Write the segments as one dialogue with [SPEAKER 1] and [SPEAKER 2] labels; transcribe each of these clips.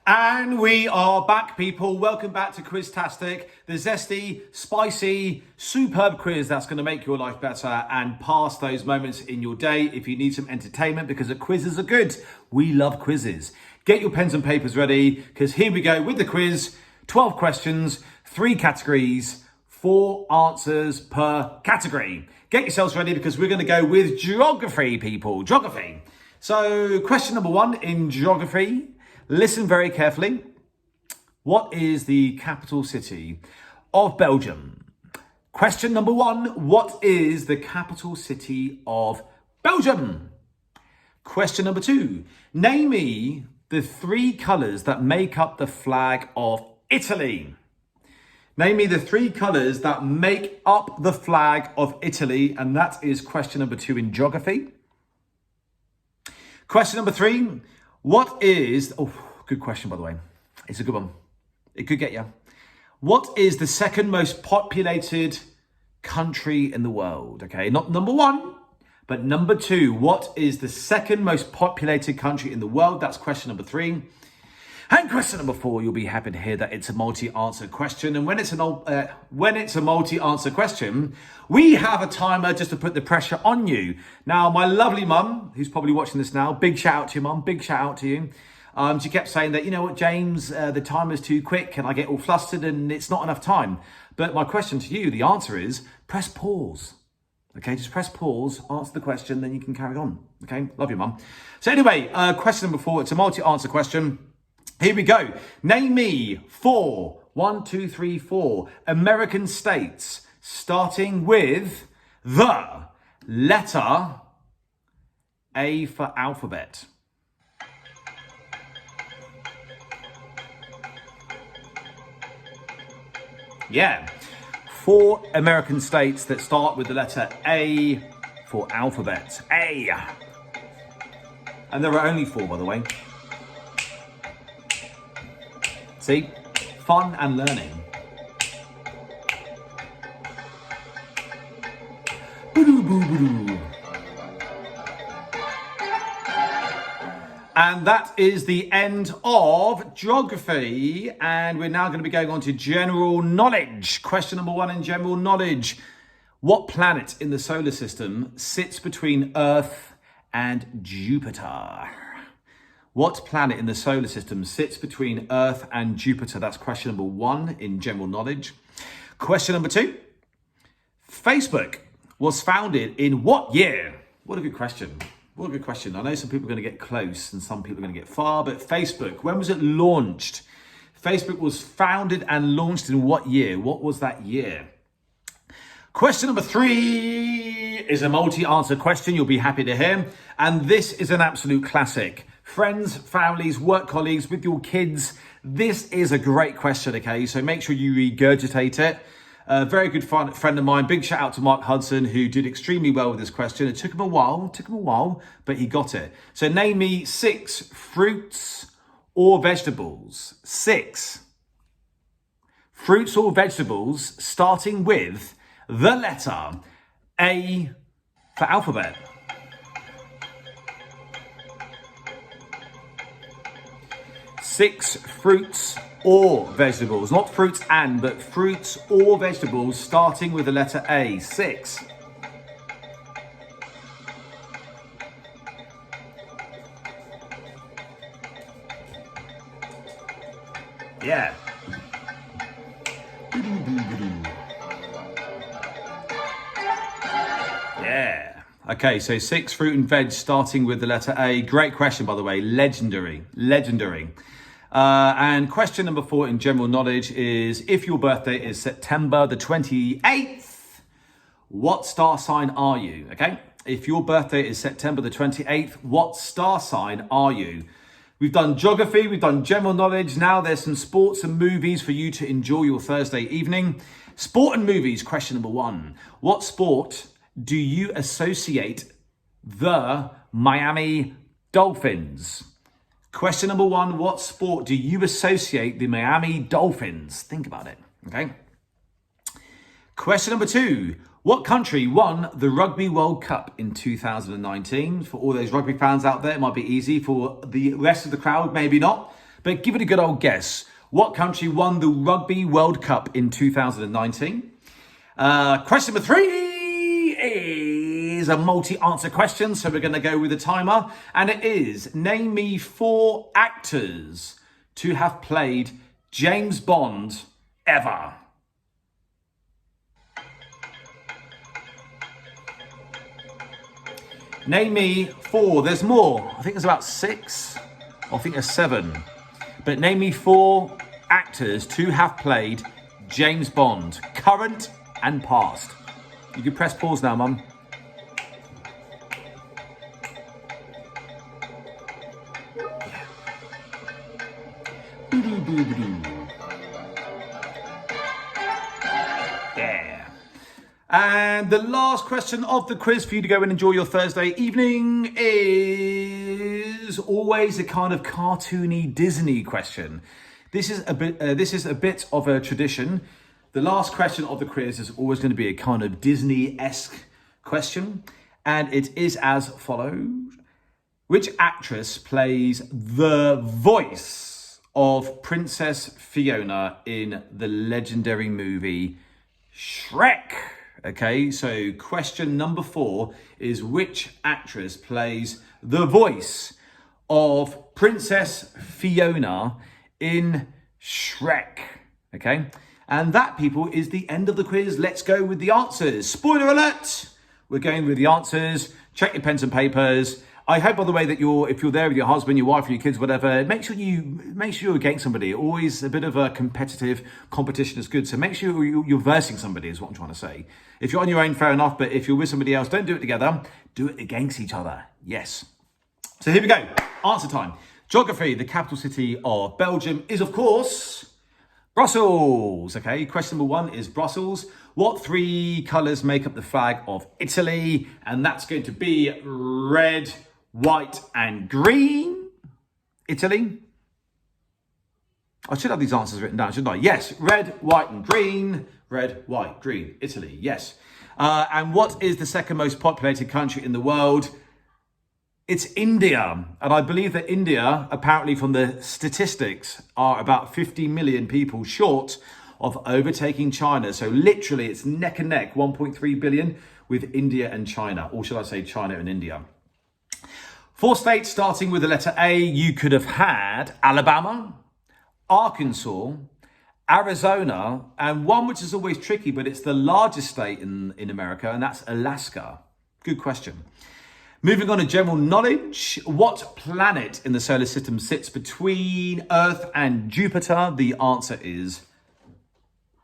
[SPEAKER 1] And we are back, people. Welcome back to Quiztastic, the zesty, spicy, superb quiz that's going to make your life better and pass those moments in your day if you need some entertainment, because the quizzes are good. We love quizzes. Get your pens and papers ready, because here we go with the quiz. 12 questions, 3 categories, 4 answers per category. Get yourselves ready, because we're going to go with geography, people. Geography. So question number 1 in geography. Listen very carefully. What is the capital city of Belgium? Question number 1. What is the capital city of Belgium? Question number 2. Name me the 3 colours that make up the flag of Italy. Name me the 3 colours that make up the flag of Italy. And that is question number 2 in geography. Question number 3. What is... Oh, good question, by the way. It's a good one. It could get you. What is the second most populated country in the world? Okay, not number 1, but number 2. What is the second most populated country in the world? That's question number 3. And question number 4, you'll be happy to hear that it's a multi-answer question. And when it's a multi-answer question, we have a timer just to put the pressure on you. Now, my lovely mum, who's probably watching this now, big shout out to you, mum, big shout out to you. She kept saying that, you know what, James, the timer's too quick and I get all flustered and it's not enough time. But my question to you, the answer is press pause. Okay, just press pause, answer the question, then you can carry on. Okay, love you, mum. So anyway, question number 4, it's a multi-answer question. Here we go. Name me 4, 1, 2, 3, 4 American states starting with the letter A for alphabet. Yeah, 4 American states that start with the letter A for alphabet. A. And there are only 4, by the way. See? Fun and learning. And that is the end of geography. And we're now going to be going on to general knowledge. Question number 1 in general knowledge. What planet in the solar system sits between Earth and Jupiter? What planet in the solar system sits between Earth and Jupiter? That's question number 1 in general knowledge. Question number 2. Facebook was founded in what year? What a good question. What a good question. I know some people are going to get close and some people are going to get far, but Facebook, when was it launched? Facebook was founded and launched in what year? What was that year? Question number 3 is a multi-answer question you'll be happy to hear. And this is an absolute classic. Friends, families, work colleagues, with your kids. This is a great question, okay? So make sure you regurgitate it. A very good friend of mine, big shout out to Mark Hudson, who did extremely well with this question. It took him a while, but he got it. So name me 6 fruits or vegetables. 6 fruits or vegetables starting with the letter A for alphabet. 6 fruits or vegetables, not fruits and, but fruits or vegetables starting with the letter A. 6. Yeah. Yeah. Okay, so 6 fruit and veg starting with the letter A. Great question, by the way. Legendary. And question number 4 in general knowledge is, if your birthday is September the 28th, what star sign are you? Okay, if your birthday is September the 28th, what star sign are you? We've done geography, we've done general knowledge. Now there's some sports and movies for you to enjoy your Thursday evening. Sport and movies, question number 1. What sport do you associate the Miami Dolphins? Question number 1, what sport do you associate the Miami Dolphins? Think about it, okay? Question number 2, what country won the Rugby World Cup in 2019? For all those rugby fans out there, it might be easy. For the rest of the crowd, maybe not. but give it a good old guess. What country won the Rugby World Cup in 2019? Question number 3 is a multi-answer question, so we're going to go with a timer. And it is, name me 4 actors to have played James Bond ever. Name me 4. There's more. I think there's about 6. I think there's 7. But name me 4 actors to have played James Bond, current and past. You can press pause now, Mum. Yeah. And the last question of the quiz for you to go and enjoy your Thursday evening is always a kind of cartoony Disney question. This is a bit of a tradition. The last question of the quiz is always going to be a kind of Disney-esque question, and it is as follows. Which actress plays the voice of Princess Fiona in the legendary movie Shrek? Okay, so question number 4 is which actress plays the voice of Princess Fiona in Shrek? Okay, and that, people, is the end of the quiz. Let's go with the answers. Spoiler alert! We're going with the answers. Check your pens and papers. I hope, by the way, that if you're there with your husband, your wife, or your kids, whatever, make sure you're against somebody. Always a bit of a competitive competition is good. So make sure you're versing somebody, is what I'm trying to say. If you're on your own, fair enough. But if you're with somebody else, don't do it together. Do it against each other. Yes. So here we go. Answer time. Geography. The capital city of Belgium is, of course, Brussels. Okay. Question number 1 is Brussels. What 3 colours make up the flag of Italy? And that's going to be red, white and green. Italy. I should have these answers written down, shouldn't I? Yes, red, white and green. Red, white, green. Italy, yes. And what is the second most populated country in the world? It's India. And I believe that India, apparently from the statistics, are about 50 million people short of overtaking China. So literally it's neck and neck, 1.3 billion with India and China. Or should I say China and India? 4 states starting with the letter A. You could have had Alabama, Arkansas, Arizona, and one which is always tricky, but it's the largest state in America, and that's Alaska. Good question. Moving on to general knowledge. What planet in the solar system sits between Earth and Jupiter? The answer is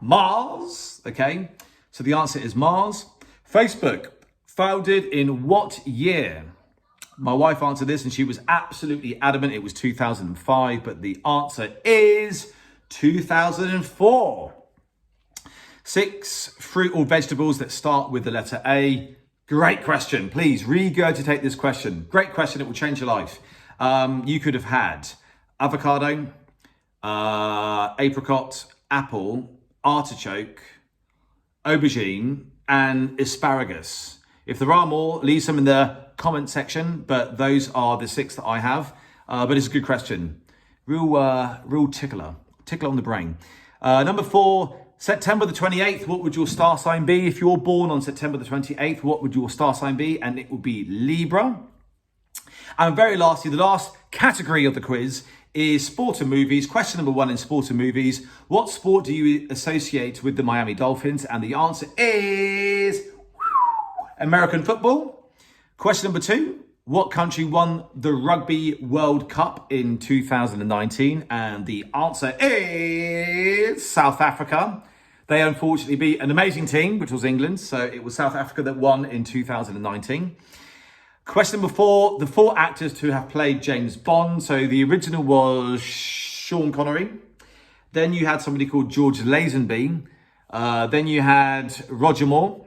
[SPEAKER 1] Mars. Okay, so the answer is Mars. Facebook, founded in what year? My wife answered this and she was absolutely adamant it was 2005, but the answer is 2004. 6 fruit or vegetables that start with the letter A. Great question. Please regurgitate this question. Great question. It will change your life. You could have had avocado, apricot, apple, artichoke, aubergine, and asparagus. If there are more, leave some in the comment section, but those are the 6 that I have. But it's a good question. Real tickler on the brain. Number 4, September the 28th, what would your star sign be? If you're born on September the 28th, what would your star sign be? And it would be Libra. And very lastly, the last category of the quiz is sport and movies. Question number 1 in sport and movies. What sport do you associate with the Miami Dolphins? And the answer is American football. Question number 2. What country won the Rugby World Cup in 2019? And the answer is South Africa. They unfortunately beat an amazing team, which was England. So it was South Africa that won in 2019. Question number 4, the 4 actors to have played James Bond. So the original was Sean Connery. Then you had somebody called George Lazenby. Then you had Roger Moore.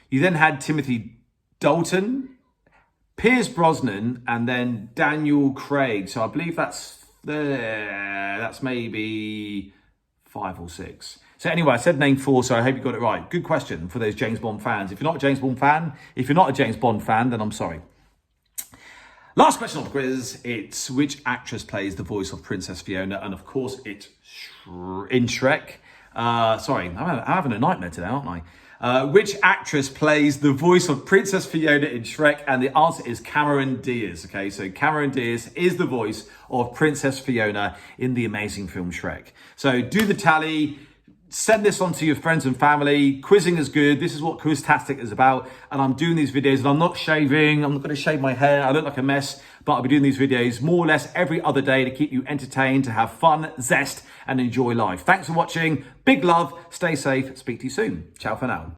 [SPEAKER 1] You then had Timothy Dalton, Pierce Brosnan, and then Daniel Craig. So I believe that's maybe 5 or 6. So anyway, I said name 4, so I hope you got it right. Good question for those James Bond fans. If you're not a James Bond fan, then I'm sorry. Last question of the quiz. It's which actress plays the voice of Princess Fiona? And of course, it's in Shrek. Sorry, I'm having a nightmare today, aren't I? Which actress plays the voice of Princess Fiona in Shrek? And the answer is Cameron Diaz. Okay, so Cameron Diaz is the voice of Princess Fiona in the amazing film Shrek. So do the tally. Send this on to your friends and family. Quizzing is good. This is what Quiztastic is about. And I'm doing these videos and I'm not shaving. I'm not going to shave my hair. I look like a mess, but I'll be doing these videos more or less every other day to keep you entertained, to have fun, zest, and enjoy life. Thanks for watching. Big love. Stay safe. Speak to you soon. Ciao for now.